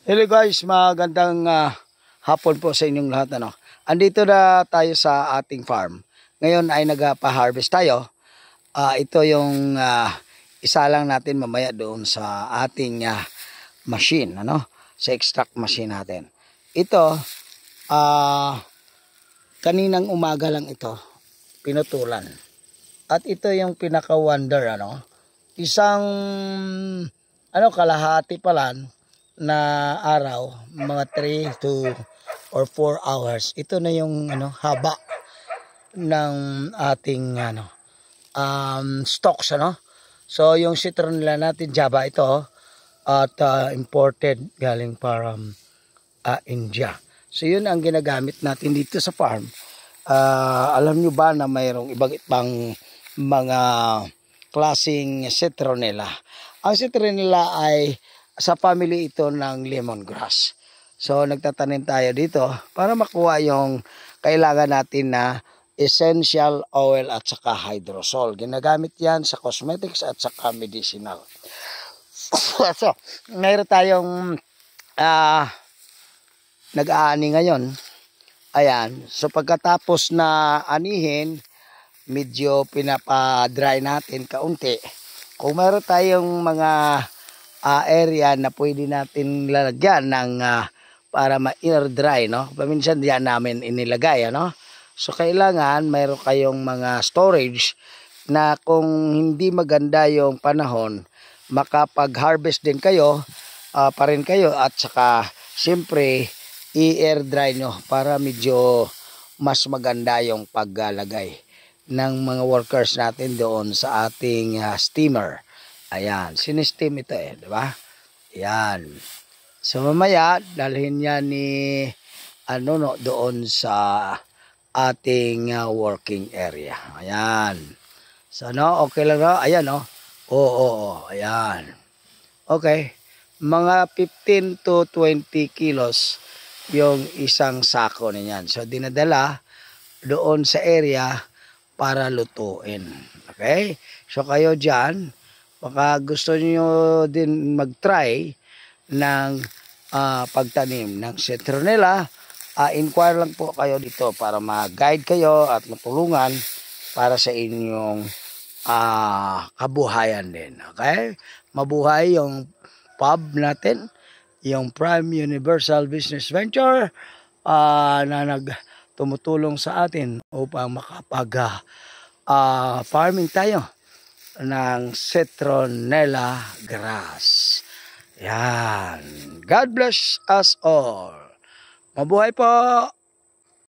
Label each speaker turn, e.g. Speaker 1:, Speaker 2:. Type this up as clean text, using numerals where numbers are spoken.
Speaker 1: Hello guys, magandang hapon po sa inyong lahat. Andito na tayo sa ating farm. Ngayon ay nagpa-harvest tayo. Ito yung isa lang natin mamaya doon sa ating machine, sa extract machine natin. Ito, kaninang umaga lang ito, pinutulan. At ito yung pinaka-wonder, isang kalahati pa lang na araw, mga 3 to or 4 hours. Ito na yung haba ng ating stocks, So yung citronella natin Java ito at imported galing from India. So yun ang ginagamit natin dito sa farm. Alam nyo ba na mayroong ibang ibang mga klaseng citronella? Ang citronella ay sa family ito ng lemongrass. So nagtatanim tayo dito para makuha yung kailangan natin na essential oil at saka hydrosol. Ginagamit yan sa cosmetics at saka medicinal. So mayroon tayong nag-aani ngayon. Ayan. So pagkatapos na anihin, medyo pinapa-dry natin kaunti. Kung mayroon tayong mga area na pwede natin lalagyan ng para ma-air dry, paminsan diyan namin inilagay, So kailangan mayroon kayong mga storage na kung hindi maganda yung panahon, makapag-harvest din kayo pa rin kayo at saka siyempre i-air dry nyo para medyo mas maganda yung paglalagay ng mga workers natin doon sa ating steamer. Ayan, sinistem ito di ba? Ayan. So mamaya, dalhin yan ni doon sa ating working area. Ayan. So okay lang Ayan Oo, ayan. Okay. Mga 15 to 20 kilos yung isang sako niyan. So dinadala doon sa area para lutuin. Okay? So kayo dyan, baka gusto niyo din mag-try ng pagtanim ng citronella, inquire lang po kayo dito para ma-guide kayo at matulungan para sa inyong kabuhayan din. Okay? Mabuhay yung pub natin, yung Prime Universal Business Venture na tumutulong sa atin upang makapag farming tayo ng citronella grass. Yan. God bless us all. Mabuhay po!